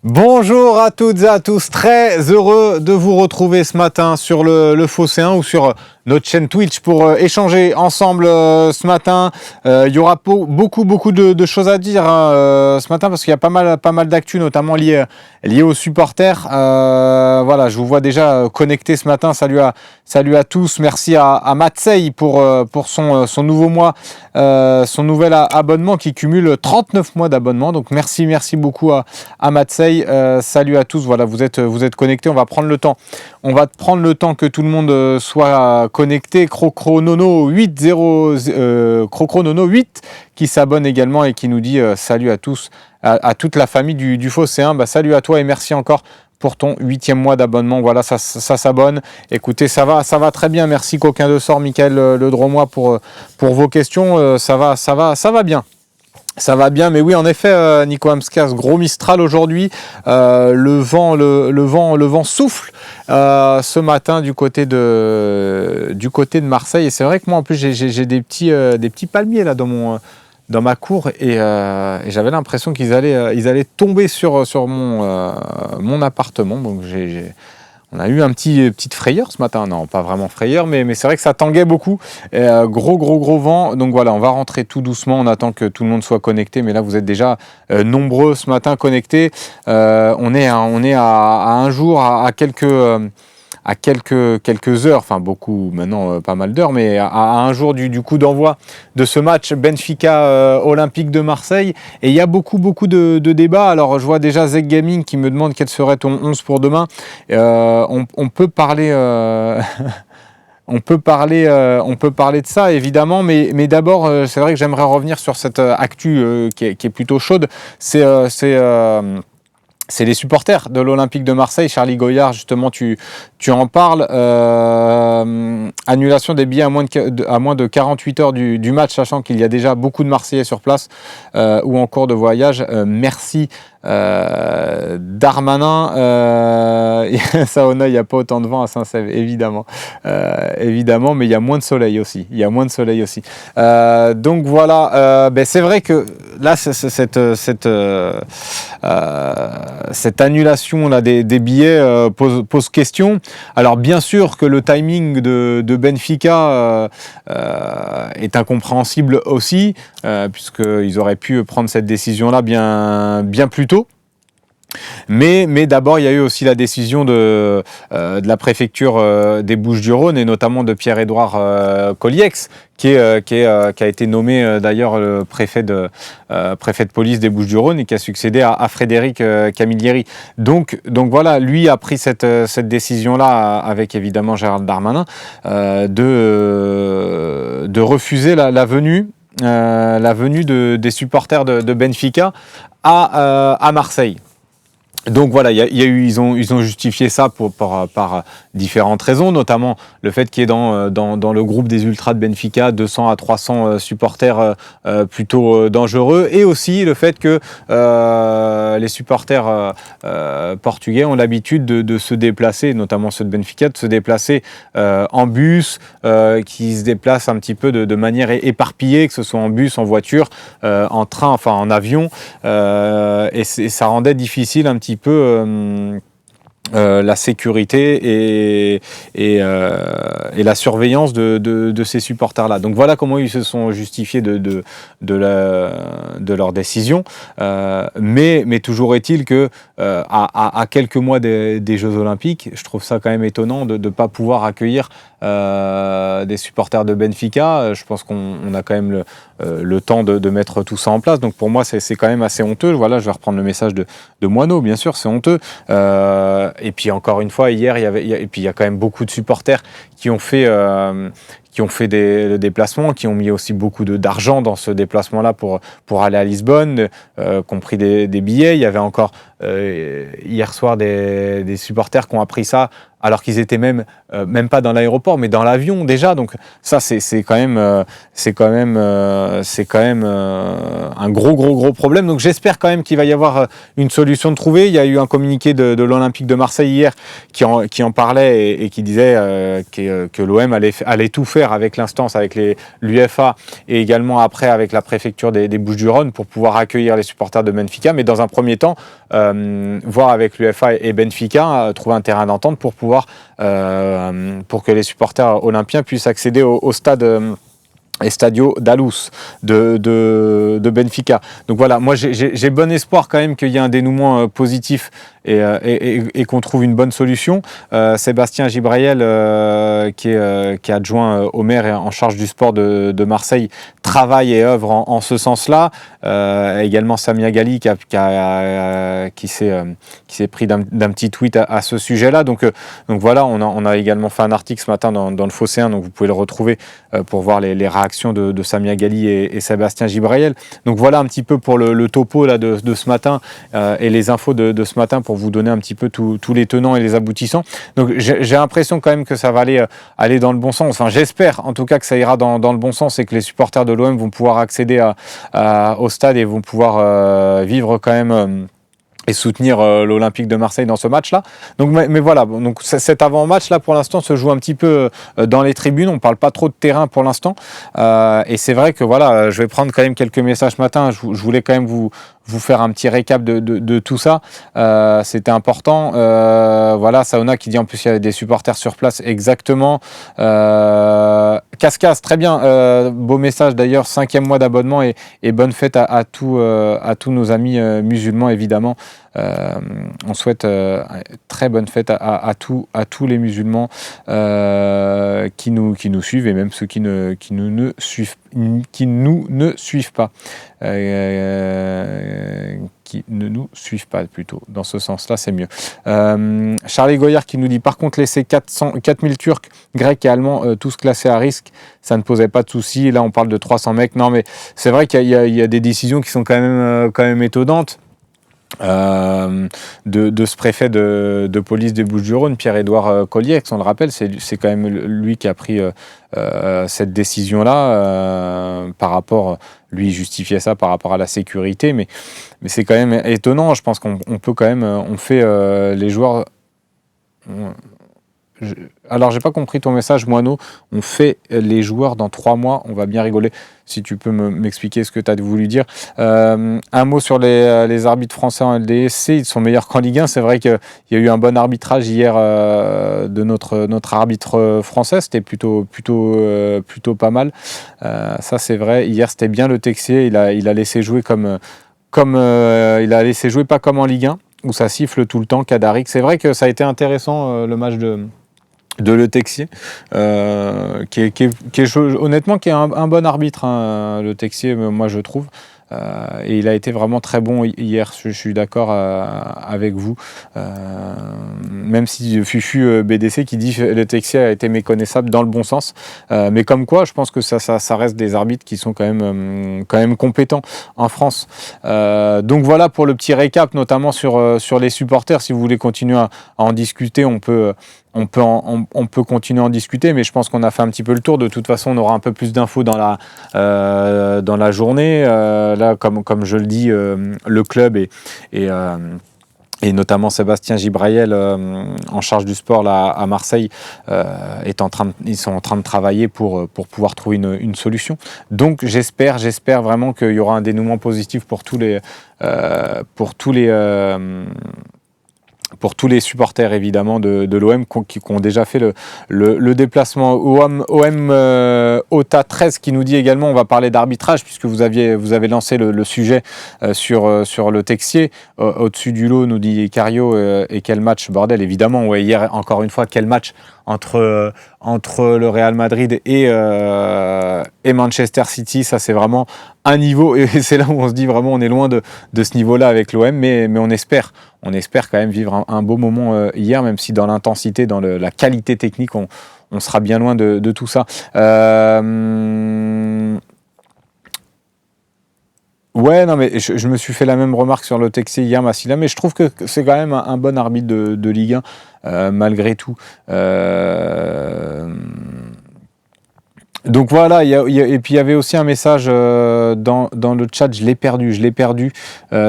Bonjour à toutes et à tous, très heureux de vous retrouver ce matin sur le Phocéen ou sur notre chaîne Twitch pour échanger ensemble ce matin. Il y aura beaucoup de choses à dire ce matin parce qu'il y a pas mal d'actu, notamment liées aux supporters. Voilà, je vous vois déjà connecté ce matin. Salut à tous. Merci à Matsei pour son nouveau mois, son nouvel abonnement qui cumule 39 mois d'abonnement. Donc merci beaucoup à Matsei. Salut à tous. Voilà, vous êtes connectés. On va prendre le temps. Que tout le monde soit connecté. Crocronono 8 qui s'abonne également et qui nous dit salut à tous, à toute la famille du Phocéen. Salut à toi et merci encore pour ton 8e mois d'abonnement. Voilà, ça s'abonne. Écoutez, ça va très bien. Merci Coquin de Sort, Michael Le Dromois pour vos questions. Ça va bien. Ça va bien, mais oui, en effet, Nico Amskas, gros Mistral aujourd'hui. Le vent souffle ce matin du côté de Marseille. Et c'est vrai que moi, en plus, j'ai des petits palmiers là dans ma cour et j'avais l'impression qu'ils allaient tomber sur mon appartement. Donc on a eu petite frayeur ce matin, non pas vraiment frayeur, mais c'est vrai que ça tanguait beaucoup, gros vent, donc voilà, on va rentrer tout doucement, on attend que tout le monde soit connecté, mais là vous êtes déjà nombreux ce matin connectés, on est à un jour, à quelques heures, enfin beaucoup maintenant, pas mal d'heures, mais à un jour du coup d'envoi de ce match Benfica Olympique de Marseille. Et il y a beaucoup de débats. Alors je vois déjà Zeg Gaming qui me demande quel serait ton 11 pour demain. On peut parler... On peut parler de ça évidemment, mais d'abord c'est vrai que j'aimerais revenir sur cette actu qui est plutôt chaude. C'est les supporters de l'Olympique de Marseille. Charlie Goyard, justement, tu en parles. Annulation des billets à moins de 48 heures du match, sachant qu'il y a déjà beaucoup de Marseillais sur place ou en cours de voyage. Merci Darmanin. Saona, il n'y a pas autant de vent à Saint-Sève, évidemment, mais il y a moins de soleil aussi. Donc voilà, c'est vrai que là, cette annulation là des billets pose question. Alors bien sûr que le timing de Benfica est incompréhensible aussi, puisqu'ils auraient pu prendre cette décision là bien plus tôt. Mais d'abord, il y a eu aussi la décision de la préfecture des Bouches-du-Rhône et notamment de Pierre-Édouard Colliex, qui a été nommé d'ailleurs le préfet de police des Bouches-du-Rhône et qui a succédé à Frédéric Camilleri. Donc voilà, lui a pris cette décision-là avec évidemment Gérald Darmanin de refuser la venue des supporters de Benfica à Marseille. Donc voilà, ils ont justifié ça par différentes raisons, notamment le fait qu'il y ait dans le groupe des ultras de Benfica 200 à 300 supporters plutôt dangereux, et aussi le fait que les supporters portugais ont l'habitude de se déplacer, notamment ceux de Benfica, de se déplacer en bus, qui se déplacent un petit peu de manière éparpillée, que ce soit en bus, en voiture, en train, enfin en avion, et ça rendait difficile un petit peu la sécurité et la surveillance de ces supporters-là. Donc voilà comment ils se sont justifiés de leur décision. Mais toujours est-il que à quelques mois des Jeux Olympiques, je trouve ça quand même étonnant de ne pas pouvoir accueillir des supporters de Benfica. Je pense qu'on a quand même le temps de mettre tout ça en place. Donc pour moi, c'est quand même assez honteux. Voilà, je vais reprendre le message de Moineau, bien sûr, c'est honteux. Et puis encore une fois, hier, il y a quand même beaucoup de supporters qui ont fait le déplacement, qui ont mis aussi beaucoup d'argent dans ce déplacement-là pour aller à Lisbonne, compris des billets. Il y avait encore hier soir des supporters qui ont appris ça alors qu'ils étaient même pas dans l'aéroport, mais dans l'avion déjà. Donc ça, c'est quand même un gros problème. Donc j'espère quand même qu'il va y avoir une solution de trouver. Il y a eu un communiqué de l'Olympique de Marseille hier qui en parlait et qui disait que l'OM allait tout faire ouvert avec l'instance, avec l'UFA et également après avec la préfecture des Bouches-du-Rhône pour pouvoir accueillir les supporters de Benfica. Mais dans un premier temps, voir avec l'UFA et Benfica, trouver un terrain d'entente pour pouvoir pour que les supporters olympiens puissent accéder au stade Estadio da Luz de Benfica. Donc voilà, moi j'ai bon espoir quand même qu'il y ait un dénouement positif et qu'on trouve une bonne solution. Sébastien Gibrayel, qui est adjoint au maire et en charge du sport de Marseille, travaille et œuvre en ce sens-là. Également Samia Ghali qui s'est pris d'un petit tweet à ce sujet-là. Donc voilà, on a également fait un article ce matin dans le Phocéen, donc vous pouvez le retrouver pour voir les réactions de Samia Ghali et Sébastien Gibrayel. Donc voilà un petit peu pour le topo là, de ce matin et les infos de ce matin pour vous donner un petit peu tous les tenants et les aboutissants. Donc j'ai l'impression quand même que ça va aller dans le bon sens. Enfin, j'espère en tout cas que ça ira dans le bon sens et que les supporters de l'OM vont pouvoir accéder au stade et vont pouvoir vivre quand même et soutenir l'Olympique de Marseille dans ce match-là. Donc, mais voilà, donc cet avant-match là pour l'instant se joue un petit peu dans les tribunes. On parle pas trop de terrain pour l'instant. Et c'est vrai que voilà, je vais prendre quand même quelques messages ce matin. Je voulais quand même vous faire un petit récap de tout ça. C'était important. Voilà, Saona qui dit en plus il y a des supporters sur place. Exactement. Cascas, très bien. Beau message d'ailleurs. 5e mois d'abonnement et bonne fête à tous nos amis musulmans évidemment. On souhaite très bonne fête à tous les musulmans qui nous suivent et même ceux qui nous ne suivent pas. Qui ne nous suivent pas plutôt. Dans ce sens-là, c'est mieux. Charlie Goyard qui nous dit par contre laisser 4000 Turcs, Grecs et Allemands tous classés à risque, ça ne posait pas de soucis. Là, on parle de 300 mecs. Non, mais c'est vrai qu'il y a des décisions qui sont quand même étonnantes. De ce préfet de police des Bouches-du-Rhône, Pierre-Édouard Colliex, on le rappelle, c'est quand même lui qui a pris cette décision-là par rapport, lui justifiait ça par rapport à la sécurité, mais c'est quand même étonnant. Je pense qu'on peut quand même, on fait les joueurs. Alors, j'ai pas compris ton message, Moineau. On fait les joueurs dans 3 mois. On va bien rigoler. Si tu peux m'expliquer ce que tu as voulu dire. Un mot sur les arbitres français en LDC. Ils sont meilleurs qu'en Ligue 1. C'est vrai qu'il y a eu un bon arbitrage hier de notre arbitre français. C'était plutôt pas mal. Ça, c'est vrai. Hier, c'était bien le Texier. Il a laissé jouer il a laissé jouer pas comme en Ligue 1 où ça siffle tout le temps. Kadaric. C'est vrai que ça a été intéressant le match de Le Texier, honnêtement qui est un bon arbitre, hein, Le Texier, moi je trouve. Et il a été vraiment très bon hier, je suis d'accord avec vous. Même si Fufu BDC qui dit que Le Texier a été méconnaissable dans le bon sens. Mais comme quoi, je pense que ça reste des arbitres qui sont quand même compétents en France. Donc voilà pour le petit récap, notamment sur les supporters. Si vous voulez continuer à en discuter, on peut continuer à en discuter, mais je pense qu'on a fait un petit peu le tour. De toute façon, on aura un peu plus d'infos dans la journée. Là, comme je le dis, le club et notamment Sébastien Gibrayel, en charge du sport là, à Marseille, ils sont en train de travailler pour pouvoir trouver une solution. Donc j'espère vraiment qu'il y aura un dénouement positif pour tous les supporters évidemment de l'OM qui ont déjà fait le déplacement. OM OTA 13 qui nous dit également, on va parler d'arbitrage puisque vous avez lancé le sujet sur le Texier. Au-dessus du lot, nous dit Cario, et quel match, bordel, évidemment. Ouais, hier, encore une fois, quel match entre le Real Madrid et Manchester City. Ça, c'est vraiment un niveau, et c'est là où on se dit vraiment on est loin de ce niveau-là avec l'OM, mais on espère quand même vivre un beau moment hier, même si dans l'intensité, dans la qualité technique, on sera bien loin de tout ça. Ouais, non, mais je me suis fait la même remarque sur le Texier hier, Massila, mais je trouve que c'est quand même un bon arbitre de Ligue 1, malgré tout. Donc voilà, et puis il y avait aussi un message dans le chat, je l'ai perdu.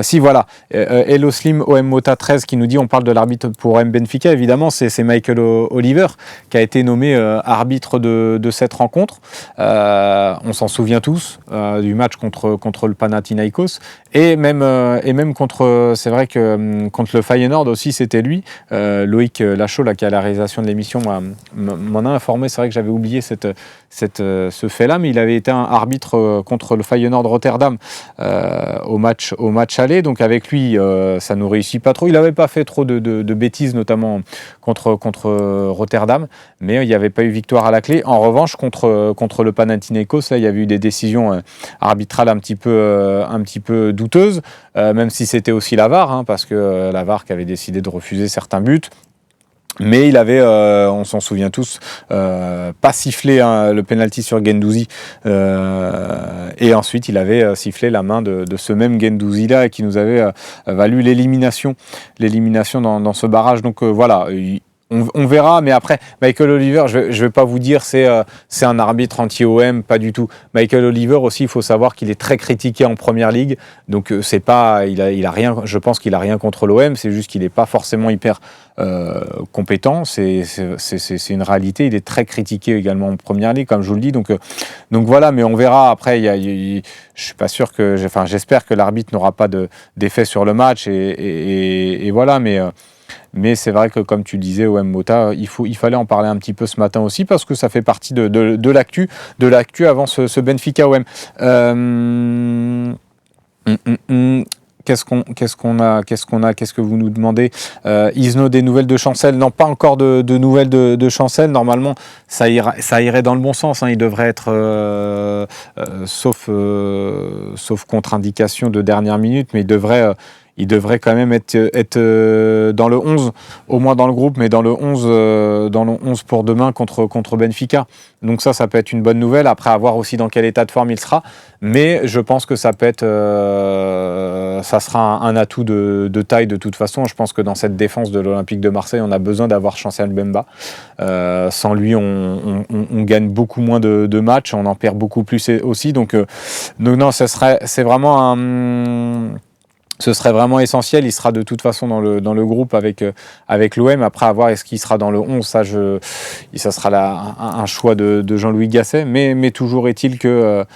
Si voilà, Hello Slim OM Mota 13 qui nous dit on parle de l'arbitre pour M Benfica, évidemment c'est Michael Oliver qui a été nommé arbitre de cette rencontre. On s'en souvient tous du match contre le Panathinaikos et même contre, c'est vrai que contre le Feyenoord aussi c'était lui. Loïc Lachaud là, qui a la réalisation de l'émission m'en a informé, c'est vrai que j'avais oublié ce fait-là, mais il avait été un arbitre contre le Feyenoord Rotterdam au match aller. Donc avec lui, ça nous réussit pas trop. Il n'avait pas fait trop de bêtises, notamment contre Rotterdam, mais il n'y avait pas eu victoire à la clé. En revanche, contre le Panathinaikos, là, il y avait eu des décisions arbitrales un petit peu douteuses, même si c'était aussi la VAR, parce que la VAR qui avait décidé de refuser certains buts. Mais il avait, on s'en souvient tous, pas sifflé le penalty sur Guendouzi, et ensuite il avait sifflé la main de ce même Guendouzi-là qui nous avait valu l'élimination dans ce barrage. Donc voilà. On verra, mais après, Michael Oliver, je vais pas vous dire c'est un arbitre anti-OM, pas du tout. Michael Oliver aussi, il faut savoir qu'il est très critiqué en Première Ligue, donc c'est pas, il a rien, je pense qu'il a rien contre l'OM, c'est juste qu'il n'est pas forcément hyper compétent, c'est une réalité. Il est très critiqué également en Première Ligue, comme je vous le dis, donc voilà, mais on verra après. Je suis pas sûr j'espère que l'arbitre n'aura pas d'effet sur le match et voilà, mais c'est vrai que, comme tu disais, OM Mota, il fallait en parler un petit peu ce matin aussi, parce que ça fait partie de l'actu avant ce Benfica OM. Qu'est-ce que vous nous demandez? Isno, des nouvelles de Chancel? Non, pas encore de nouvelles de Chancel. Normalement, ça irait dans le bon sens. Il devrait être, sauf contre-indication de dernière minute, mais il devrait quand même être dans le 11, au moins dans le groupe, mais dans le 11 pour demain contre Benfica. Donc ça peut être une bonne nouvelle. Après, à voir aussi dans quel état de forme il sera. Mais je pense que ça peut être, ça sera un atout de taille de toute façon. Je pense que dans cette défense de l'Olympique de Marseille, on a besoin d'avoir Chancel Mbemba. Sans lui, on gagne beaucoup moins de matchs, on en perd beaucoup plus aussi. Donc non, c'est vraiment ce serait vraiment essentiel. Il sera de toute façon dans le groupe avec l'OM. Après, à voir est-ce qu'il sera dans le 11, ça sera un choix de Jean-Louis Gasset. Mais toujours est-il que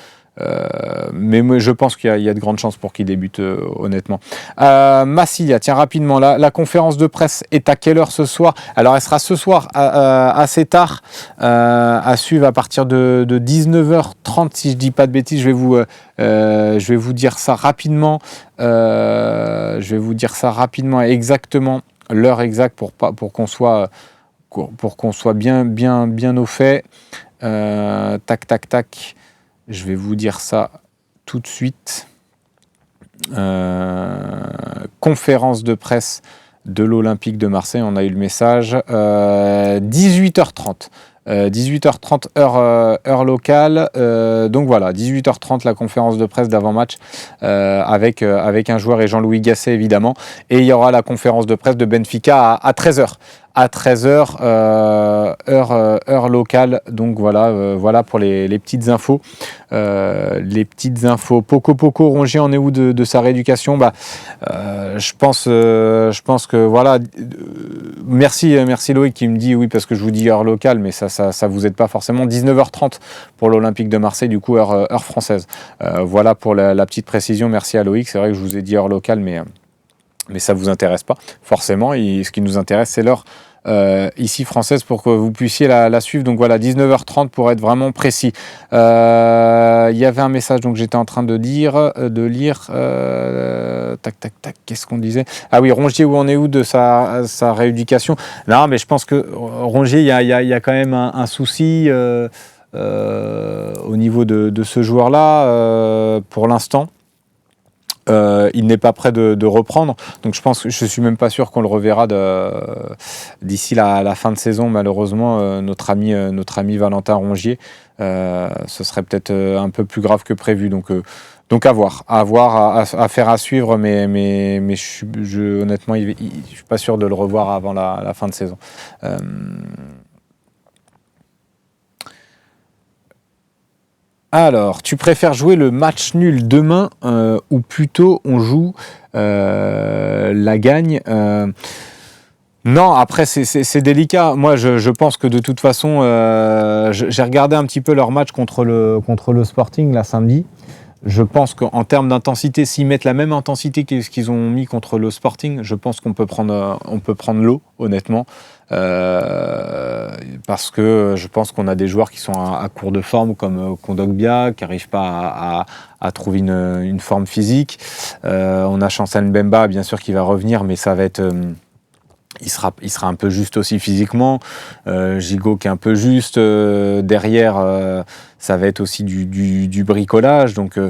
mais je pense qu'il y a de grandes chances pour qu'il débute, honnêtement. Massilia, tiens, rapidement, la conférence de presse est à quelle heure ce soir? Alors, elle sera ce soir assez tard, à suivre à partir de 19h30, si je ne dis pas de bêtises. Je vais vous dire ça rapidement. Exactement, l'heure exacte pour qu'on soit bien au fait. Tac. Je vais vous dire ça tout de suite. Conférence de presse de l'Olympique de Marseille, on a eu le message. 18h30. 18h30 heure locale. Donc voilà, 18h30 la conférence de presse d'avant-match avec un joueur et Jean-Louis Gasset évidemment. Et il y aura la conférence de presse de Benfica à 13h. À 13h, heure locale. Donc voilà pour les petites infos. Poco Rongier en est où de sa rééducation? Je pense que voilà. Merci Loïc qui me dit oui, parce que je vous dis heure locale, mais ça vous aide pas forcément. 19h30 pour l'Olympique de Marseille, du coup heure française. Voilà pour la petite précision. Merci à Loïc. C'est vrai que je vous ai dit heure locale, mais ça vous intéresse pas forcément. Ce qui nous intéresse, c'est l'heure ici française, pour que vous puissiez la suivre. Donc voilà, 19h30 pour être vraiment précis. Il y avait un message, donc j'étais en train de lire. Tac. Qu'est-ce qu'on disait? Ah oui, Rongier, où on est où de sa rééducation? Non, mais je pense que Rongier, il y a quand même un souci au niveau de ce joueur-là pour l'instant. Il n'est pas prêt de reprendre, donc je suis même pas sûr qu'on le reverra d'ici la fin de saison, malheureusement. Notre ami Valentin Rongier, ce serait peut-être un peu plus grave que prévu, donc à voir, à faire à suivre, mais honnêtement, je suis pas sûr de le revoir avant la fin de saison. Alors, tu préfères jouer le match nul demain ou plutôt on joue la gagne Non, après c'est délicat. Moi, je pense que de toute façon, j'ai regardé un petit peu leur match contre le Sporting là samedi. Je pense qu'en termes d'intensité, s'ils mettent la même intensité que ce qu'ils ont mis contre le Sporting, je pense qu'on peut prendre l'eau, honnêtement. Parce que je pense qu'on a des joueurs qui sont à court de forme, comme Kondogbia, qui n'arrivent pas à trouver une forme physique. On a Chancel Mbemba, bien sûr, qui va revenir, mais ça va être... Il sera un peu juste aussi physiquement. Gigot qui est un peu juste. Derrière, ça va être aussi du bricolage. Donc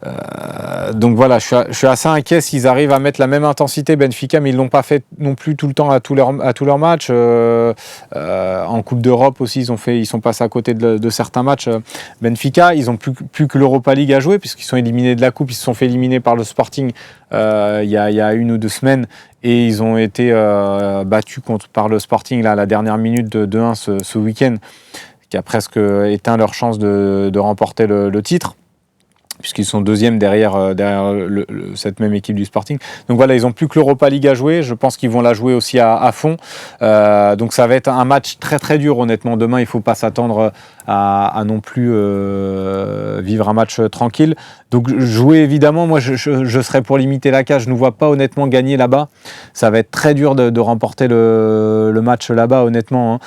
voilà, je suis assez inquiet s'ils arrivent à mettre la même intensité Benfica, mais ils ne l'ont pas fait non plus tout le temps à tous leurs matchs. En Coupe d'Europe aussi, ils sont passés à côté de certains matchs. Benfica, ils n'ont plus que l'Europa League à jouer, puisqu'ils sont éliminés de la Coupe. Ils se sont fait éliminer par le Sporting il y a 1 ou 2 semaines. Et ils ont été battus par le Sporting là, à la dernière minute de 2-1 ce week-end, qui a presque éteint leur chance de remporter le titre, puisqu'ils sont deuxième derrière cette même équipe du Sporting. Donc voilà, ils n'ont plus que l'Europa League à jouer. Je pense qu'ils vont la jouer aussi à fond. Donc ça va être un match très très dur, honnêtement. Demain, il ne faut pas s'attendre à non plus vivre un match tranquille. Donc jouer, évidemment, moi je serais pour limiter la casse. Je ne vois pas honnêtement gagner là-bas. Ça va être très dur de remporter le match là-bas, honnêtement, hein.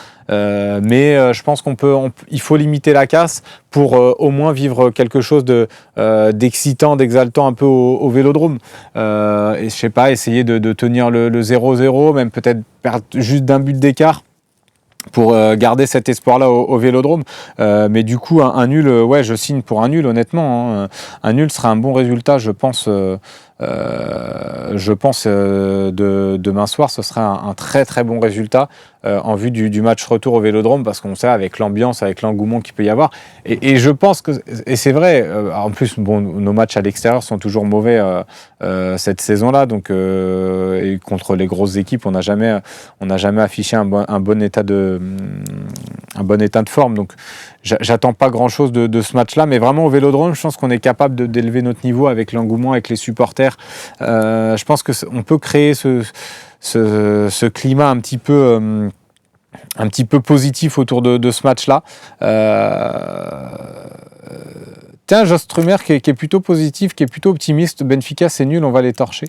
Mais je pense il faut limiter la casse pour au moins vivre quelque chose d'excitant, d'exaltant un peu au Vélodrome. Et je sais pas, essayer de tenir le 0-0, même peut-être perdre juste d'un but d'écart, pour garder cet espoir-là au Vélodrome. Mais du coup, un nul, ouais, je signe pour un nul, honnêtement, hein. Un nul sera un bon résultat, je pense. Demain soir, ce serait un très très bon résultat en vue du match retour au Vélodrome, parce qu'on sait, avec l'ambiance, avec l'engouement qu'il peut y avoir. Et je pense que, et c'est vrai, en plus, bon, nos matchs à l'extérieur sont toujours mauvais cette saison-là, donc et contre les grosses équipes, on n'a jamais affiché un bon état de forme. Donc j'attends pas grand-chose de ce match-là, mais vraiment au Vélodrome, je pense qu'on est capable d'élever notre niveau avec l'engouement, avec les supporters. Je pense qu'on peut créer ce climat un petit peu positif autour de ce match-là. Tiens, Jost Strummer qui est plutôt positif, qui est plutôt optimiste. Benfica, c'est nul, on va les torcher.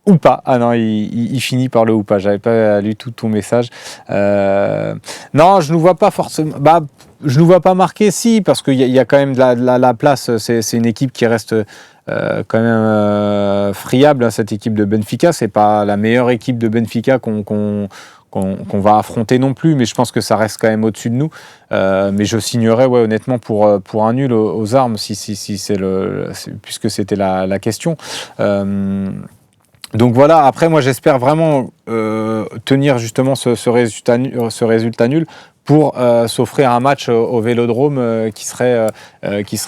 Ou pas. Ah non, il finit par le ou pas. J'avais pas lu tout ton message. Non, je ne vois pas forcément. Je ne vois pas marquer, si, parce qu'il y a quand même de la place. C'est une équipe qui reste quand même friable, hein, cette équipe de Benfica. C'est pas la meilleure équipe de Benfica qu'on va affronter non plus, mais je pense que ça reste quand même au-dessus de nous. Mais je signerais, ouais, honnêtement, pour un nul aux armes, si puisque c'était la question. Donc voilà, après moi j'espère vraiment tenir justement ce résultat nul pour s'offrir un match au Vélodrome qui serait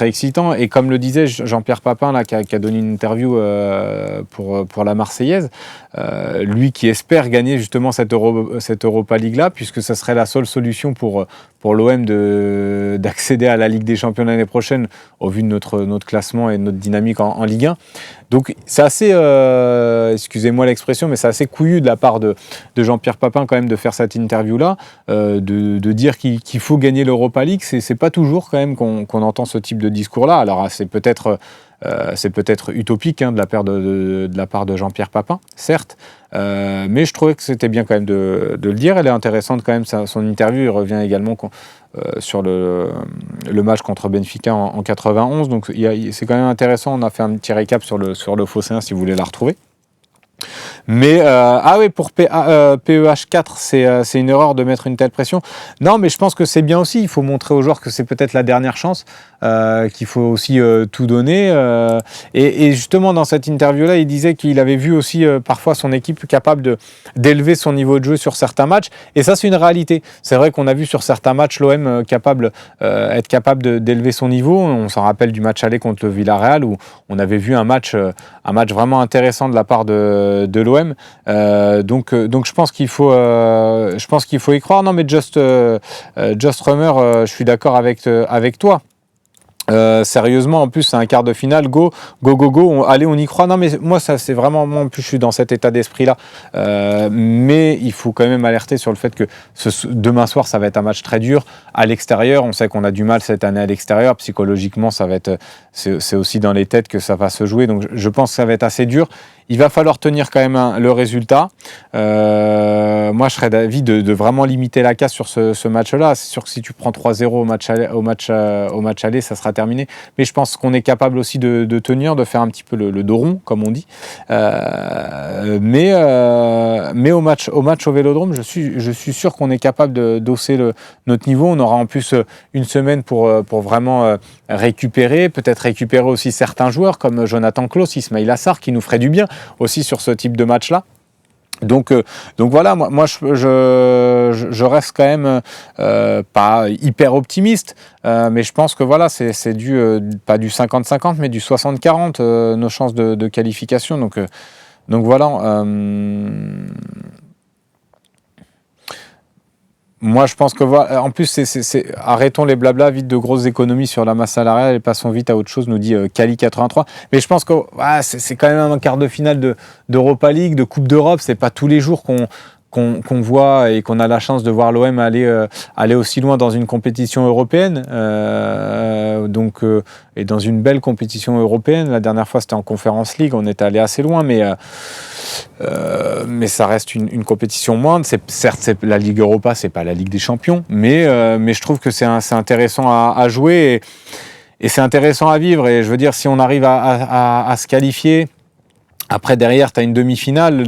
excitant. Et comme le disait Jean-Pierre Papin, là, qui a donné une interview pour la Marseillaise, lui qui espère gagner justement cette Europa League-là, puisque ça serait la seule solution pour l'OM d'accéder à la Ligue des Champions l'année prochaine, au vu de notre classement et de notre dynamique en Ligue 1. Donc c'est assez, excusez-moi l'expression, mais c'est assez couillu de la part de Jean-Pierre Papin quand même de faire cette interview-là, de dire qu'il faut gagner l'Europa League. C'est pas toujours quand même qu'on entend ce type de discours-là. Alors c'est peut-être utopique, hein, de la part de Jean-Pierre Papin, certes, mais je trouvais que c'était bien quand même de le dire. Elle est intéressante quand même, son interview. Il revient également sur le match contre Benfica en 91, donc c'est quand même intéressant. On a fait un petit récap sur le Phocéen, si vous voulez la retrouver. Mais pour PEH4, c'est une erreur de mettre une telle pression. Non, mais je pense que c'est bien aussi. Il faut montrer aux joueurs que c'est peut-être la dernière chance, qu'il faut aussi tout donner. Et justement, dans cette interview-là, il disait qu'il avait vu aussi parfois son équipe capable d'élever son niveau de jeu sur certains matchs. Et ça, c'est une réalité. C'est vrai qu'on a vu sur certains matchs l'OM être capable d'élever son niveau. On s'en rappelle du match aller contre le Villarreal, où on avait vu un match vraiment intéressant de la part de l'OM. Donc je pense qu'il faut y croire. Non, mais Just Rummer, je suis d'accord avec toi. Sérieusement, en plus, c'est un quart de finale. Go, go, go, go. Allez, on y croit. Non, mais moi, ça, c'est vraiment. Moi, en plus, je suis dans cet état d'esprit-là. Mais il faut quand même alerter sur le fait que demain soir, ça va être un match très dur. À l'extérieur, on sait qu'on a du mal cette année à l'extérieur. Psychologiquement, ça va être. C'est aussi dans les têtes que ça va se jouer. Donc, je pense que ça va être assez dur. Il va falloir tenir quand même le résultat. Moi, je serais d'avis de vraiment limiter la casse sur ce match-là. C'est sûr que si tu prends 3-0 au match aller, ça sera terminé. Mais je pense qu'on est capable aussi de tenir, de faire un petit peu le dos rond, comme on dit. Mais au match au Vélodrome, je suis sûr qu'on est capable d'hausser notre niveau. On aura en plus une semaine pour vraiment récupérer, peut-être récupérer aussi certains joueurs comme Jonathan Klaus, Ismail Assar, qui nous ferait du bien aussi sur ce type de match-là. Donc voilà, moi je reste quand même pas hyper optimiste, mais je pense que voilà, c'est pas du 50-50, mais du 60-40 nos chances de qualification. Donc voilà. Moi, je pense que voilà. En plus, arrêtons les blabla, vite de grosses économies sur la masse salariale et passons vite à autre chose, nous dit Cali 83. Mais je pense que c'est quand même un quart de finale d'Europa League, de Coupe d'Europe. C'est pas tous les jours qu'on voit et qu'on a la chance de voir l'OM aller aussi loin dans une compétition européenne. Et dans une belle compétition européenne. La dernière fois, c'était en Conference League. On est allé assez loin, mais ça reste une compétition moindre. Certes, la Ligue Europa, c'est pas la Ligue des Champions, mais je trouve que c'est intéressant à jouer et c'est intéressant à vivre. Et je veux dire, si on arrive à se qualifier, après derrière, tu as une demi-finale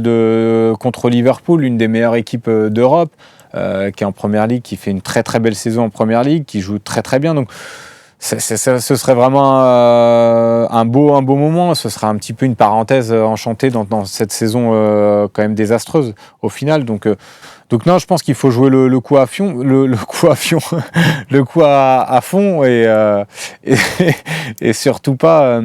contre Liverpool, une des meilleures équipes d'Europe, qui est en Première Ligue, qui fait une très très belle saison en Première Ligue, qui joue très très bien. Donc ce serait vraiment un beau moment. Ce sera un petit peu une parenthèse enchantée dans cette saison quand même désastreuse au final. Donc non, je pense qu'il faut jouer le coup à fond, le coup à fond et surtout pas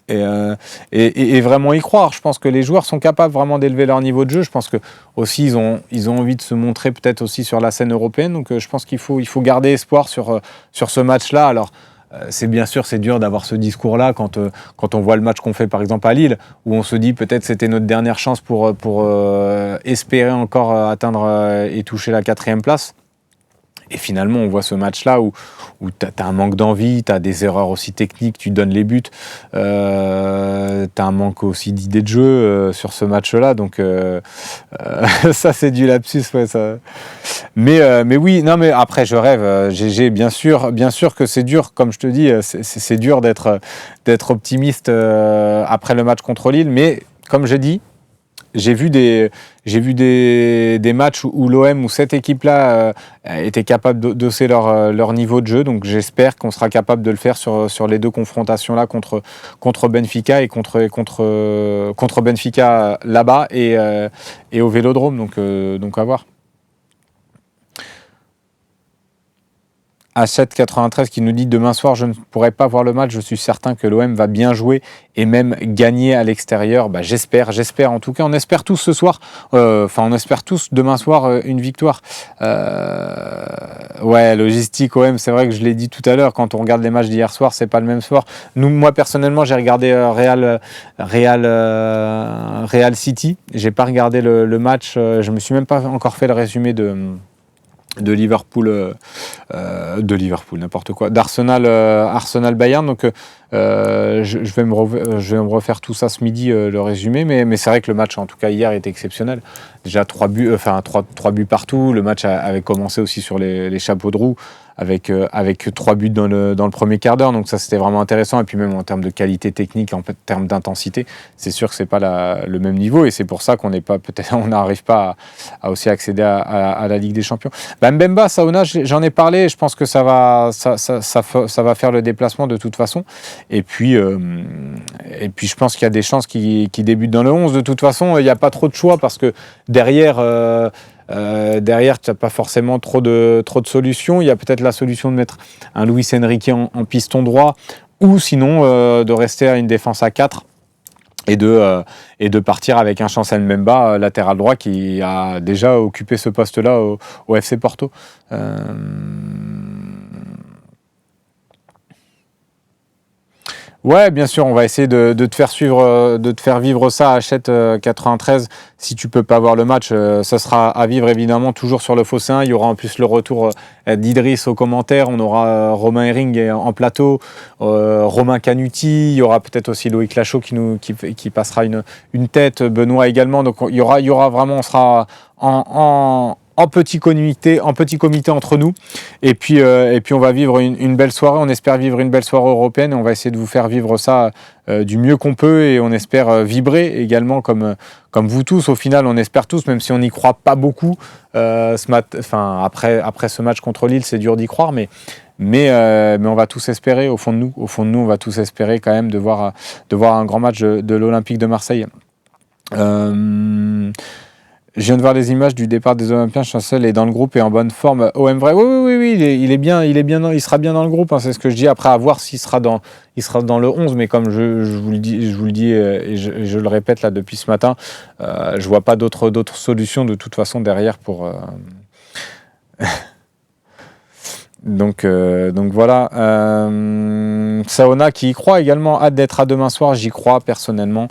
et vraiment y croire. Je pense que les joueurs sont capables vraiment d'élever leur niveau de jeu. Je pense que aussi ils ont envie de se montrer peut-être aussi sur la scène européenne. Donc je pense qu'il faut garder espoir sur ce match-là. Alors c'est bien sûr, c'est dur d'avoir ce discours-là quand on voit le match qu'on fait par exemple à Lille, où on se dit peut-être c'était notre dernière chance pour espérer encore atteindre et toucher la 4e place. Et finalement, on voit ce match-là où tu as un manque d'envie, tu as des erreurs aussi techniques, tu donnes les buts, tu as un manque aussi d'idées de jeu sur ce match-là. Donc ça, c'est du lapsus. Ouais, ça. Mais oui, non, mais après, je rêve. GG, bien sûr que c'est dur, comme je te dis, c'est dur d'être optimiste après le match contre Lille. Mais comme j'ai dit, j'ai vu des matchs où l'OM, où cette équipe-là était capable d'hausser leur niveau de jeu. Donc j'espère qu'on sera capable de le faire sur les deux confrontations-là contre Benfica et contre Benfica là-bas et au Vélodrome. Donc à voir. A793 qui nous dit demain soir je ne pourrai pas voir le match, je suis certain que l'OM va bien jouer et même gagner à l'extérieur. J'espère en tout cas, on espère tous ce soir, on espère tous demain soir une victoire. Ouais, logistique OM, c'est vrai que je l'ai dit tout à l'heure, quand on regarde les matchs d'hier soir, c'est pas le même soir. Moi personnellement, j'ai regardé Real City, j'ai pas regardé le match, je me suis même pas encore fait le résumé de Liverpool, n'importe quoi, d'Arsenal Bayern. Donc je vais me refaire tout ça ce midi, le résumé, mais c'est vrai que le match en tout cas hier était exceptionnel. Déjà 3 buts partout. Le match avait commencé aussi sur les chapeaux de roue avec 3 buts dans le premier quart d'heure. Donc ça c'était vraiment intéressant. Et puis même en termes de qualité technique, en termes d'intensité, c'est sûr que c'est pas le même niveau et c'est pour ça qu'on n'arrive pas à aussi accéder à la Ligue des Champions. Mbemba, Saona, j'en ai parlé. Je pense que ça va faire le déplacement de toute façon. Et puis je pense qu'il y a des chances qu'il débute dans le 11. De toute façon, il n'y a pas trop de choix parce que derrière, tu n'as pas forcément trop de solutions. Il y a peut-être la solution de mettre un Luis Enrique en piston droit ou sinon de rester à une défense à 4 et de partir avec un Chancel Mbemba, latéral droit, qui a déjà occupé ce poste-là au FC Porto. Ouais, bien sûr, on va essayer de te faire suivre, de te faire vivre ça à Hachette 93. Si tu peux pas voir le match, ça sera à vivre évidemment toujours sur le Fosséen. Il y aura en plus le retour d'Idriss aux commentaires. On aura Romain Herring en plateau, Romain Canuti. Il y aura peut-être aussi Loïc Lachaud qui passera une tête. Benoît également. Donc il y aura vraiment, on sera en petit comité entre nous. Et puis on va vivre une belle soirée. On espère vivre une belle soirée européenne et on va essayer de vous faire vivre ça du mieux qu'on peut. Et on espère vibrer également comme vous tous. Au final, on espère tous, même si on n'y croit pas beaucoup. Après ce match contre Lille, c'est dur d'y croire, mais on va tous espérer au fond de nous. Au fond de nous, on va tous espérer quand même de voir un grand match de l'Olympique de Marseille. Je viens de voir les images du départ des Olympiens. Chancel est dans le groupe et en bonne forme. OM vrai, oui, il est bien, il sera bien dans le groupe. Hein, c'est ce que je dis. Après, à voir s'il sera dans le 11. Mais comme je vous le dis et je le répète là depuis ce matin, je vois pas d'autres solutions de toute façon derrière pour. Donc voilà. Saona qui y croit également. Hâte d'être à demain soir. J'y crois personnellement.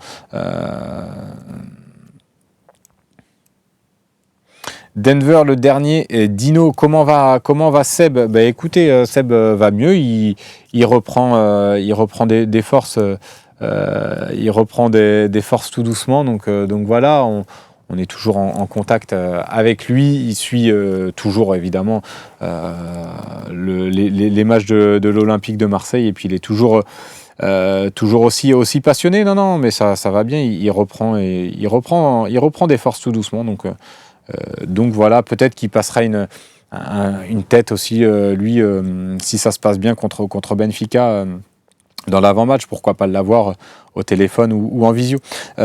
Denver, le dernier. Dino, comment va Seb? Écoutez, Seb va mieux. Il reprend des forces. Il reprend des forces tout doucement. Donc voilà, on est toujours en contact avec lui. Il suit toujours évidemment les matchs de l'Olympique de Marseille. Et puis il est toujours aussi passionné. Non, mais ça va bien. Il reprend des forces tout doucement. Donc voilà, peut-être qu'il passera une tête aussi, lui, si ça se passe bien contre Benfica dans l'avant-match, pourquoi pas l'avoir au téléphone ou en visio. Tu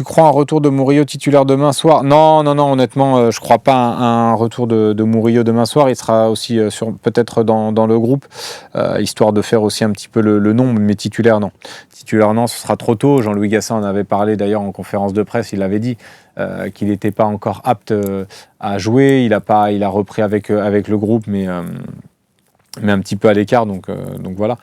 crois un retour de Murillo titulaire demain soir? Non, honnêtement, je crois pas un retour de Murillo demain soir. Il sera aussi peut-être dans le groupe, histoire de faire aussi un petit peu le nombre, mais titulaire, non. Titulaire, non, ce sera trop tôt. Jean-Louis Gassin en avait parlé d'ailleurs en conférence de presse, il avait dit qu'il n'était pas encore apte à jouer. Il a repris avec le groupe, mais un petit peu à l'écart. Donc voilà.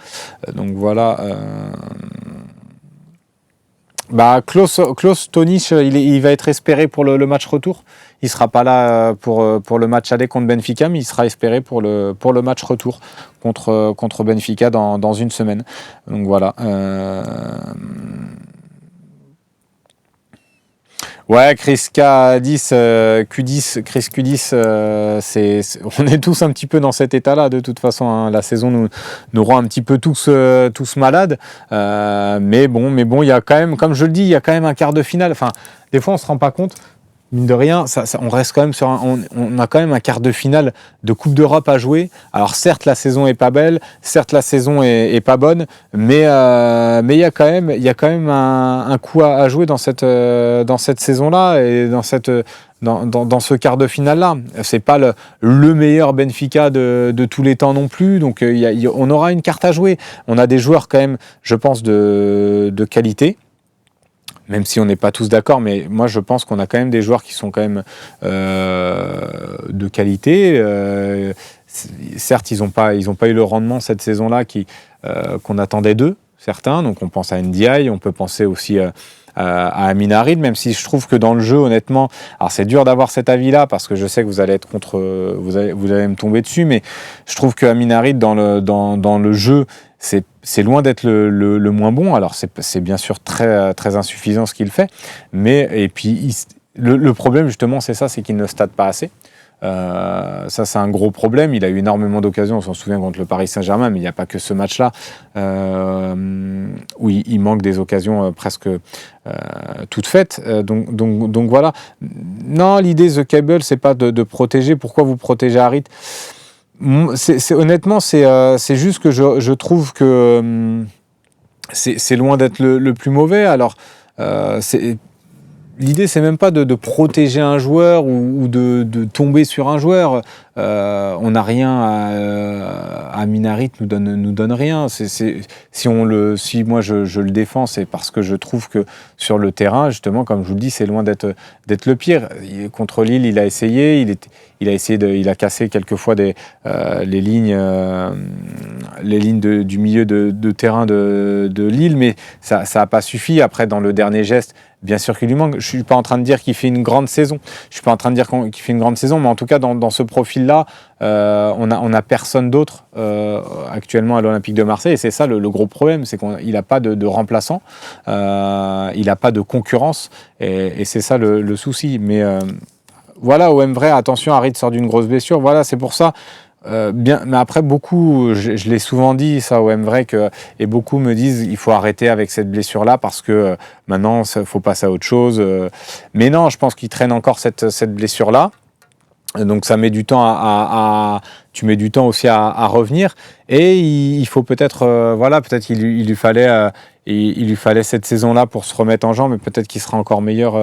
Klaus Tonich, il va être espéré pour le match retour. Il sera pas là pour le match aller contre Benfica, mais il sera espéré pour le match retour contre Benfica dans une semaine. Donc voilà. Ouais, Chris K10, Q10, Chris Q10, on est tous un petit peu dans cet état-là de toute façon. Hein. La saison nous rend un petit peu tous malades. Mais bon, il y a quand même, comme je le dis, il y a quand même un quart de finale. Enfin, des fois, on se rend pas compte. Mine de rien, on reste quand même on a quand même un quart de finale de Coupe d'Europe à jouer. Alors certes, la saison est pas belle, certes la saison est pas bonne, mais il y a quand même un coup à jouer dans cette saison-là et dans ce quart de finale-là. C'est pas le meilleur Benfica de tous les temps non plus, donc on aura une carte à jouer. On a des joueurs quand même, je pense, de qualité. Même si on n'est pas tous d'accord, mais moi je pense qu'on a quand même des joueurs qui sont quand même de qualité. Certes, ils n'ont pas eu le rendement cette saison-là qu'on attendait d'eux, certains. Donc on pense à Ndiaye, on peut penser aussi à Amin Harid, même si je trouve que dans le jeu, honnêtement, alors c'est dur d'avoir cet avis-là parce que je sais que vous allez être vous allez me tomber dessus, mais je trouve que Amin Harid dans le jeu, c'est loin d'être le moins bon. Alors c'est bien sûr très très insuffisant ce qu'il fait, mais et puis le problème justement c'est qu'il ne stade pas assez. Ça c'est un gros problème. Il a eu énormément d'occasions, on s'en souvient contre le Paris Saint-Germain, mais il n'y a pas que ce match-là où il manque des occasions presque toutes faites. Donc voilà. Non, l'idée The Cable, c'est pas de protéger. Pourquoi vous protégez Harit? Honnêtement, c'est juste que je trouve que c'est loin d'être le plus mauvais. Alors, l'idée, c'est même pas de protéger un joueur ou de tomber sur un joueur. On n'a rien à Minarit nous donne rien. Si moi je le défends, c'est parce que je trouve que sur le terrain, justement, comme je vous le dis, c'est loin d'être le pire. Contre Lille, il a essayé, il a cassé quelquefois les lignes les lignes du milieu de terrain de Lille, mais ça n'a pas suffi. Après, dans le dernier geste, bien sûr qu'il lui manque. Je ne suis pas en train de dire qu'il fait une grande saison. Je suis pas en train de dire qu'il fait une grande saison, mais en tout cas, dans ce profil-là, on a personne d'autre actuellement à l'Olympique de Marseille. Et c'est ça le gros problème, c'est qu'il n'a pas de remplaçant, il n'a pas de concurrence, et c'est ça le souci. Mais voilà, OM vrai, attention, Harit sort d'une grosse blessure. Voilà, c'est pour ça. Bien, mais après, beaucoup, je l'ai souvent dit, ça, OM vrai, et beaucoup me disent il faut arrêter avec cette blessure-là parce que maintenant, il faut passer à autre chose. Mais non, je pense qu'il traîne encore cette blessure-là. Donc ça met du temps tu mets du temps aussi à revenir, et il faut peut-être peut-être il lui fallait cette saison-là pour se remettre en jambe, mais peut-être qu'il sera encore meilleur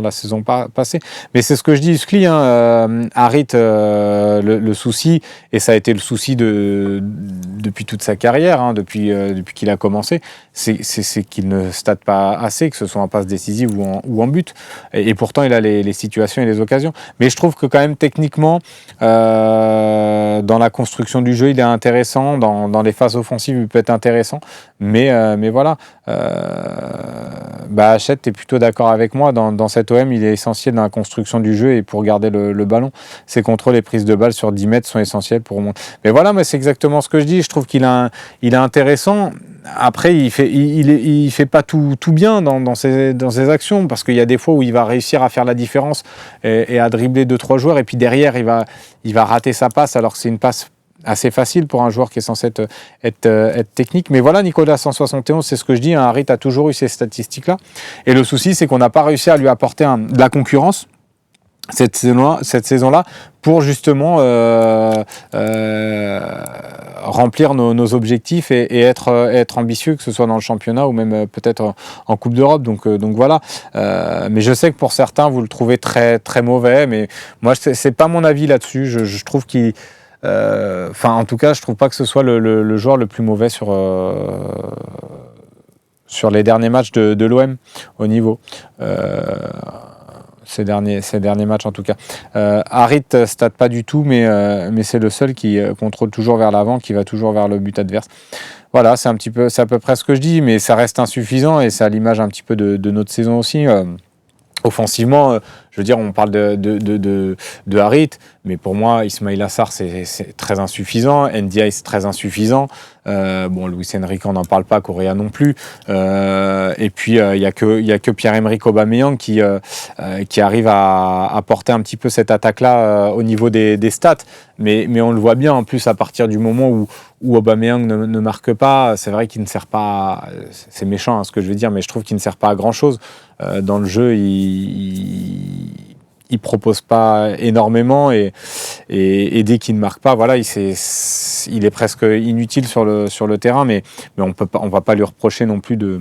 la saison passée. Mais c'est ce que je dis, Skli, Harit, le souci, et ça a été le souci depuis toute sa carrière, depuis qu'il a commencé, c'est qu'il ne stade pas assez, que ce soit en passe décisive ou en but, et pourtant il a les situations et les occasions. Mais je trouve que quand même techniquement, dans la construction du jeu, il est intéressant. Dans les phases offensives, il peut être intéressant. Mais voilà. Hachette, tu es plutôt d'accord avec moi. Dans cet OM, il est essentiel dans la construction du jeu et pour garder le ballon. Ses contrôles et prises de balles sur 10 mètres sont essentiels pour moi. Mais voilà, c'est exactement ce que je dis. Je trouve qu'il est intéressant. Après, il fait pas tout bien dans ses actions, parce qu'il y a des fois où il va réussir à faire la différence et à dribbler 2-3 joueurs, et puis derrière, il va rater sa passe, alors que c'est une passe assez facile pour un joueur qui est censé être technique. Mais voilà, Nicolas 171, c'est ce que je dis, Harit a toujours eu ces statistiques-là. Et le souci, c'est qu'on n'a pas réussi à lui apporter de la concurrence cette saison-là pour justement remplir nos objectifs et être ambitieux, que ce soit dans le championnat ou même peut-être en Coupe d'Europe. Donc voilà. Mais je sais que pour certains, vous le trouvez très, très mauvais. Mais moi, c'est pas mon avis là-dessus. Je trouve qu'il... en tout cas, je trouve pas que ce soit le joueur le plus mauvais sur les derniers matchs de l'OM au niveau. Ces derniers matchs en tout cas. Harit stade pas du tout, mais c'est le seul qui contrôle toujours vers l'avant, qui va toujours vers le but adverse. Voilà, c'est à peu près ce que je dis, mais ça reste insuffisant, et c'est à l'image un petit peu de notre saison aussi. Offensivement, je veux dire, on parle de Harit, mais pour moi, Ismaïla Sarr, c'est très insuffisant. Ndiaye, c'est très insuffisant. Luis Enrique, on n'en parle pas, Correa non plus. Et puis, il n'y a que Pierre-Emerick Aubameyang qui arrive à porter un petit peu cette attaque-là au niveau des stats. Mais on le voit bien, en plus, à partir du moment où Aubameyang ne marque pas, c'est vrai qu'il ne sert pas... C'est méchant ce que je veux dire, mais je trouve qu'il ne sert pas à grand-chose. Dans le jeu, il propose pas énormément, et dès qu'il ne marque pas, voilà, il est presque inutile sur le terrain, mais on va pas lui reprocher non plus de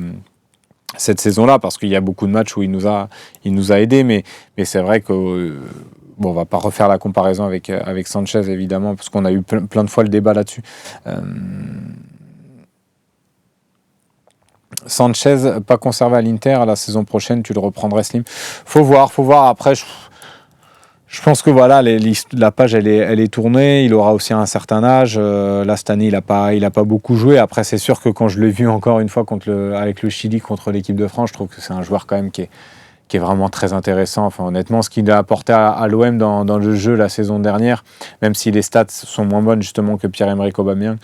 cette saison-là, parce qu'il y a beaucoup de matchs où il nous a aidés, mais c'est vrai que on va pas refaire la comparaison avec Sanchez, évidemment, parce qu'on a eu plein de fois le débat là-dessus. Sanchez, pas conservé à l'Inter, la saison prochaine, tu le reprendrais, Slim. Faut voir. Après, je pense que voilà, la page, elle est tournée. Il aura aussi un certain âge. Là, cette année, il a pas beaucoup joué. Après, c'est sûr que quand je l'ai vu encore une fois avec le Chili contre l'équipe de France, je trouve que c'est un joueur quand même qui est vraiment très intéressant. Enfin, honnêtement, ce qu'il a apporté à l'OM dans le jeu la saison dernière, même si les stats sont moins bonnes justement que Pierre-Emerick Aubameyang,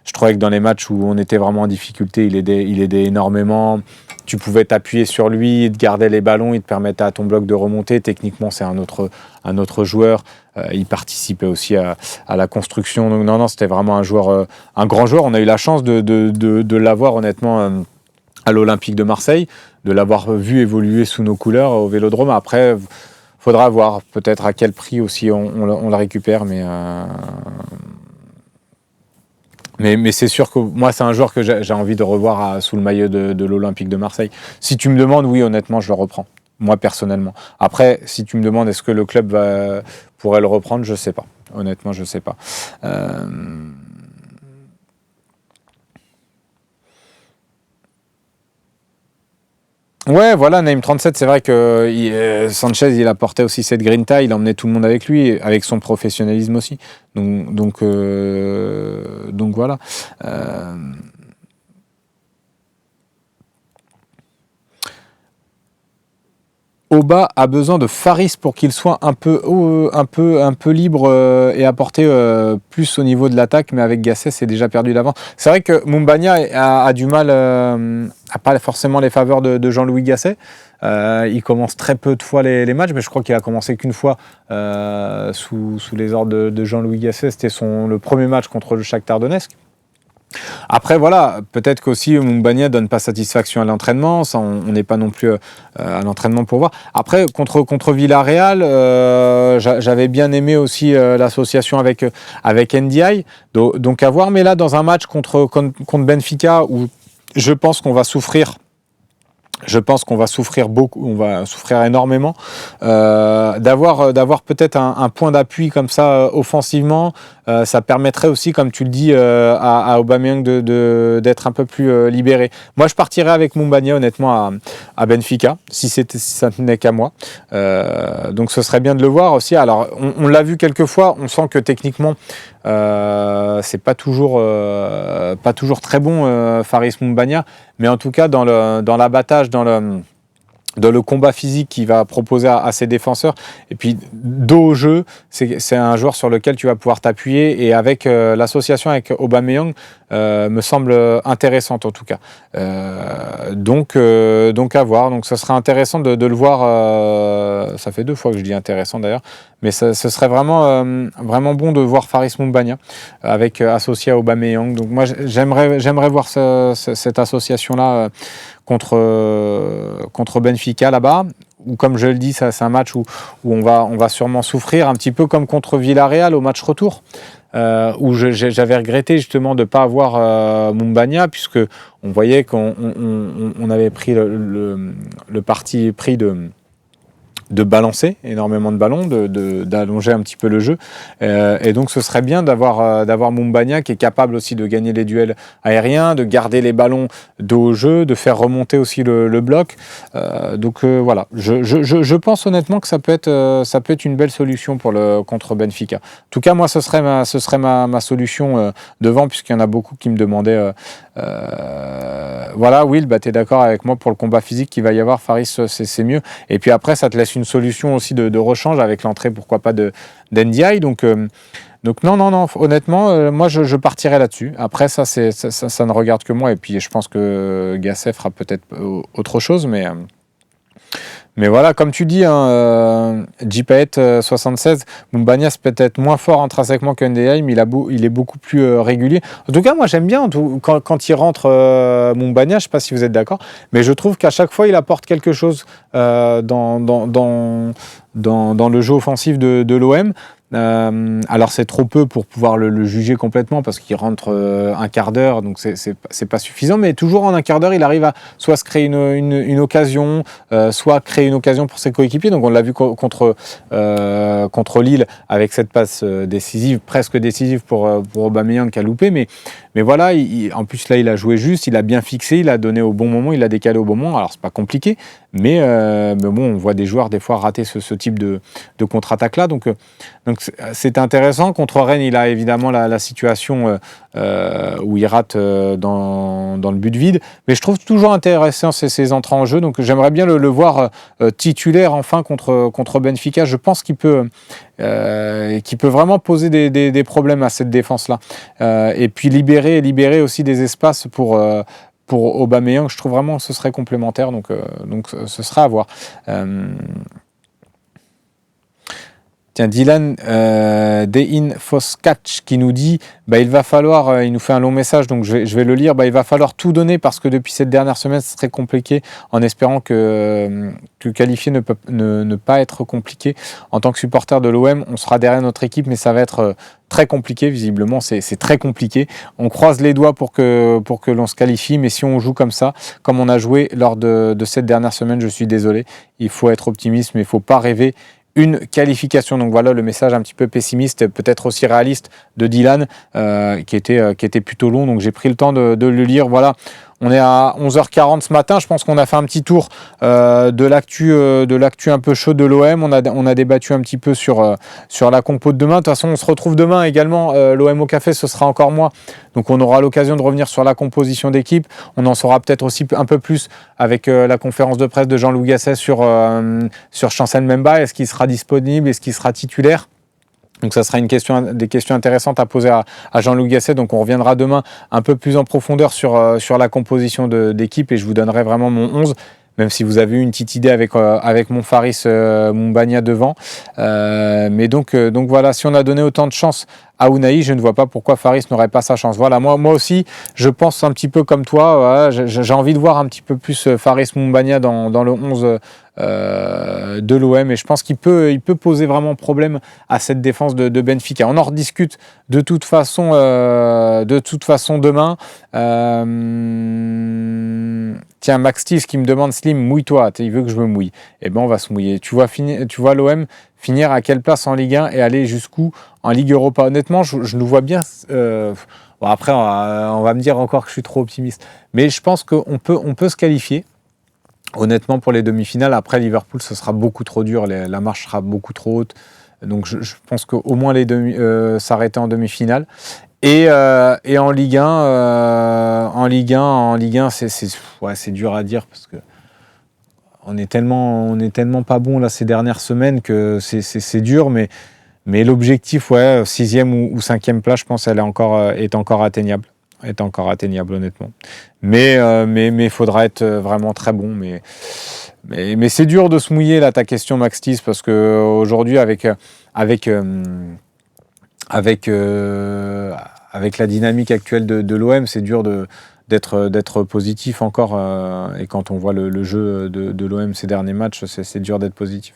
je trouvais que dans les matchs où on était vraiment en difficulté, il aidait énormément. Tu pouvais t'appuyer sur lui, il te gardait les ballons, il te permettait à ton bloc de remonter. Techniquement, c'est un autre joueur. Il participait aussi à la construction. Donc non, c'était vraiment un grand joueur. On a eu la chance de l'avoir honnêtement à l'Olympique de Marseille, de l'avoir vu évoluer sous nos couleurs au Vélodrome. Après, faudra voir peut-être à quel prix aussi on la récupère, mais c'est sûr que moi, c'est un joueur que j'ai envie de revoir sous le maillot de l'Olympique de Marseille. Si tu me demandes, oui, honnêtement, je le reprends. Moi, personnellement. Après, si tu me demandes, est-ce que le club pourrait le reprendre, je ne sais pas. Honnêtement, je ne sais pas. Ouais, voilà, Naïm 37, c'est vrai que Sanchez, il apportait aussi cette grinta, il emmenait tout le monde avec lui, avec son professionnalisme aussi. Donc voilà. Euh, Oba a besoin de Faris pour qu'il soit un peu libre et apporter plus au niveau de l'attaque, mais avec Gasset, c'est déjà perdu d'avance. C'est vrai que Mumbagna a du mal, a pas forcément les faveurs de Jean-Louis Gasset. Il commence très peu de fois les matchs, mais je crois qu'il a commencé qu'une fois sous les ordres de Jean-Louis Gasset. C'était le premier match contre le Shakhtar Donetsk. Après, voilà, peut-être qu'aussi Mumbagna donne pas satisfaction à l'entraînement. Ça, on n'est pas non plus à l'entraînement pour voir. Après, contre Villarreal, j'avais bien aimé aussi l'association avec NDI. Donc à voir. Mais là, dans un match contre Benfica, où je pense qu'on va souffrir. Je pense qu'on va souffrir beaucoup, on va souffrir énormément. D'avoir peut-être un point d'appui comme ça offensivement, ça permettrait aussi, comme tu le dis, à Aubameyang d'être un peu plus libéré. Moi, je partirais avec Mumbagna honnêtement à Benfica, si ça tenait qu'à moi. Donc, ce serait bien de le voir aussi. Alors, on l'a vu quelques fois. On sent que techniquement, c'est pas toujours très bon, Faris Mumbagna, mais en tout cas dans l'abattage, dans le combat physique qu'il va proposer à ses défenseurs, et puis dos au jeu, c'est un joueur sur lequel tu vas pouvoir t'appuyer, et avec l'association avec Aubameyang me semble intéressante en tout cas. Donc à voir. Donc ce sera intéressant de le voir. Ça fait 2 fois que je dis intéressant d'ailleurs, mais ce serait vraiment bon de voir Faris Mumbagna avec associé à Aubameyang. Donc moi j'aimerais voir cette association là contre Benfica là-bas. Ou comme je le dis, c'est un match où on va sûrement souffrir, un petit peu comme contre Villarreal au match retour, où j'avais regretté justement de ne pas avoir Mumbagna, puisque on voyait qu'on avait pris le parti pris de balancer énormément de ballons, d'allonger un petit peu le jeu. Et donc ce serait bien d'avoir Mumbagna qui est capable aussi de gagner les duels aériens, de garder les ballons dos au jeu, de faire remonter aussi le bloc. Donc voilà, je pense honnêtement que ça peut être une belle solution contre Benfica. En tout cas, moi, ce serait ma solution devant, puisqu'il y en a beaucoup qui me demandaient. Voilà, Will, tu es d'accord avec moi pour le combat physique qu'il va y avoir, Faris, c'est mieux. Et puis après, ça te laisse une solution aussi de rechange avec l'entrée, pourquoi pas, d'NDI. Donc non, honnêtement, moi je partirais là-dessus. Après, ça ne regarde que moi, et puis je pense que Gasset fera peut-être autre chose, mais voilà, comme tu dis, JPET 76, Mumbagna c'est peut-être moins fort intrinsèquement que NDI, mais il est beaucoup plus régulier. En tout cas, moi j'aime bien quand il rentre Mumbagna, je ne sais pas si vous êtes d'accord, mais je trouve qu'à chaque fois il apporte quelque chose dans le jeu offensif de l'OM. Alors c'est trop peu pour pouvoir le juger complètement, parce qu'il rentre un quart d'heure, donc c'est pas suffisant, mais toujours en un quart d'heure il arrive à soit se créer une occasion, soit créer une occasion pour ses coéquipiers. Donc on l'a vu contre Lille avec cette passe décisive, presque décisive pour Aubameyang qui a loupé, mais voilà, en plus là il a joué juste, il a bien fixé, il a donné au bon moment, il a décalé au bon moment. Alors c'est pas compliqué, mais bon, on voit des joueurs des fois rater ce type de contre-attaque là, donc c'est intéressant. Contre Rennes, il a évidemment la situation où il rate dans le but vide, mais je trouve toujours intéressant ces entrées en jeu, donc j'aimerais bien le voir titulaire enfin contre Benfica. Je pense qu'il peut vraiment poser des problèmes à cette défense-là, et puis libérer aussi des espaces pour Aubameyang. Je trouve vraiment que ce serait complémentaire, donc ce sera à voir. Tiens, Dylan Dein Foskach qui nous dit il va falloir, il nous fait un long message, donc je vais le lire. Il va falloir tout donner, parce que depuis cette dernière semaine, c'est très compliqué, en espérant que qualifier ne pas être compliqué. En tant que supporter de l'OM, on sera derrière notre équipe, mais ça va être très compliqué. Visiblement, c'est très compliqué. On croise les doigts pour que l'on se qualifie, mais si on joue comme ça, comme on a joué lors de cette dernière semaine, je suis désolé. Il faut être optimiste, mais il ne faut pas rêver une qualification. Donc voilà le message un petit peu pessimiste, peut-être aussi réaliste, de Dylan, qui était plutôt long, donc j'ai pris le temps de le lire. Voilà, On est à 11h40 ce matin. Je pense qu'on a fait un petit tour de l'actu un peu chaud de l'OM. On a débattu un petit peu sur la compo de demain. De toute façon, on se retrouve demain également. L'OM au café, ce sera encore moi. Donc on aura l'occasion de revenir sur la composition d'équipe. On en saura peut-être aussi un peu plus avec la conférence de presse de Jean-Louis Gasset sur Chancel Mbemba. Est-ce qu'il sera disponible? Est-ce qu'il sera titulaire? Donc ça sera des questions intéressantes à poser à Jean-Louis Gasset. Donc on reviendra demain un peu plus en profondeur sur la composition d'équipe et je vous donnerai vraiment mon 11. Même si vous avez eu une petite idée avec mon Faris Moumbagna devant. Mais donc voilà, si on a donné autant de chance à Ounahi, je ne vois pas pourquoi Faris n'aurait pas sa chance. Voilà, moi aussi, je pense un petit peu comme toi. Voilà, j'ai envie de voir un petit peu plus Faris Moumbagna dans le 11 de l'OM et je pense qu'il peut poser vraiment problème à cette défense de Benfica. On en rediscute de toute façon demain. Tiens, Max Tis qui me demande Slim, mouille-toi, il veut que je me mouille. Eh ben on va se mouiller. Tu vois l'OM finir à quelle place en Ligue 1 et aller jusqu'où en Ligue Europa. Honnêtement, je nous vois bien. Bon, après, on va me dire encore que je suis trop optimiste, mais je pense qu'on peut se qualifier. Honnêtement, pour les demi-finales, après Liverpool, ce sera beaucoup trop dur, la marche sera beaucoup trop haute. Donc je pense qu'au moins s'arrêter en demi-finale. Et en Ligue 1, c'est dur à dire parce que on est tellement pas bon là ces dernières semaines que c'est dur, mais l'objectif, 6e ou 5e place, je pense, elle est encore atteignable. Est encore atteignable honnêtement, mais il faudra être vraiment très bon, mais c'est dur de se mouiller là ta question Max Tis, parce que aujourd'hui avec la dynamique actuelle de l'OM, c'est dur d'être positif encore, et quand on voit le jeu de l'OM ces derniers matchs, c'est dur d'être positif.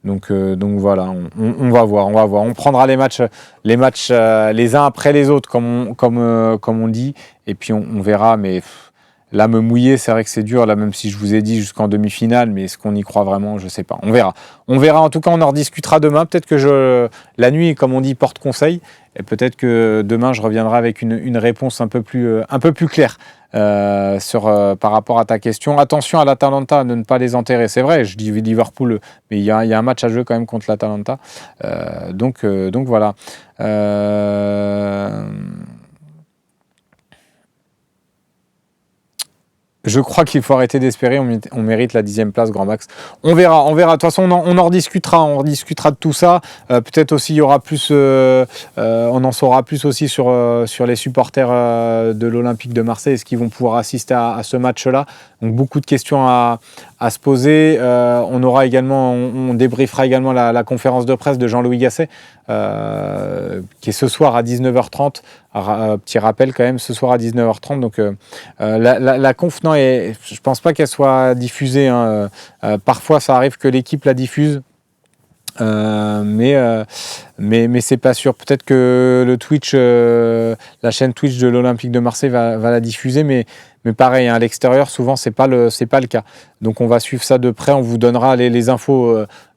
Donc voilà, on va voir. On prendra les matchs les uns après les autres, comme on dit, et puis on verra. Mais là, me mouiller, c'est vrai que c'est dur. Là, même si je vous ai dit jusqu'en demi-finale, mais est-ce qu'on y croit vraiment? Je sais pas. On verra. En tout cas, on en rediscutera demain. Peut-être que la nuit, comme on dit, porte conseil. Et peut-être que demain, je reviendrai avec une réponse un peu plus claire par rapport à ta question. Attention à l'Atalanta, de ne pas les enterrer. C'est vrai, je dis Liverpool, mais il y a un match à jouer quand même contre l'Atalanta. Donc voilà. Je crois qu'il faut arrêter d'espérer, on mérite la 10e place, Grand Max. On verra. De toute façon, on en rediscutera, de tout ça. Peut-être aussi, il y aura plus, on en saura plus aussi sur les supporters de l'Olympique de Marseille. Est-ce qu'ils vont pouvoir assister à ce match-là? Donc, beaucoup de questions à se poser. On débriefera également la conférence de presse de Jean-Louis Gasset, qui est ce soir à 19h30. Petit rappel quand même, ce soir à 19h30. Donc la conf, non, je pense pas qu'elle soit diffusée. Parfois, ça arrive que l'équipe la diffuse. Mais c'est pas sûr. Peut-être que le Twitch, la chaîne Twitch de l'Olympique de Marseille va la diffuser, mais pareil, à l'extérieur, souvent c'est pas le cas. Donc on va suivre ça de près. On vous donnera les infos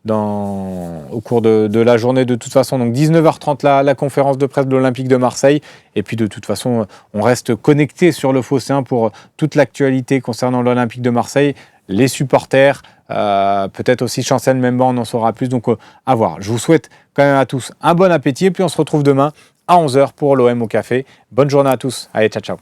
au cours de la journée de toute façon. Donc 19h30 la conférence de presse de l'Olympique de Marseille. Et puis de toute façon, on reste connecté sur le Phocéen pour toute l'actualité concernant l'Olympique de Marseille, les supporters. Peut-être aussi Chancel Mbemba, on en saura plus, donc à voir. Je vous souhaite quand même à tous un bon appétit et puis on se retrouve demain à 11h pour l'OM au café. Bonne journée à tous, allez, ciao ciao.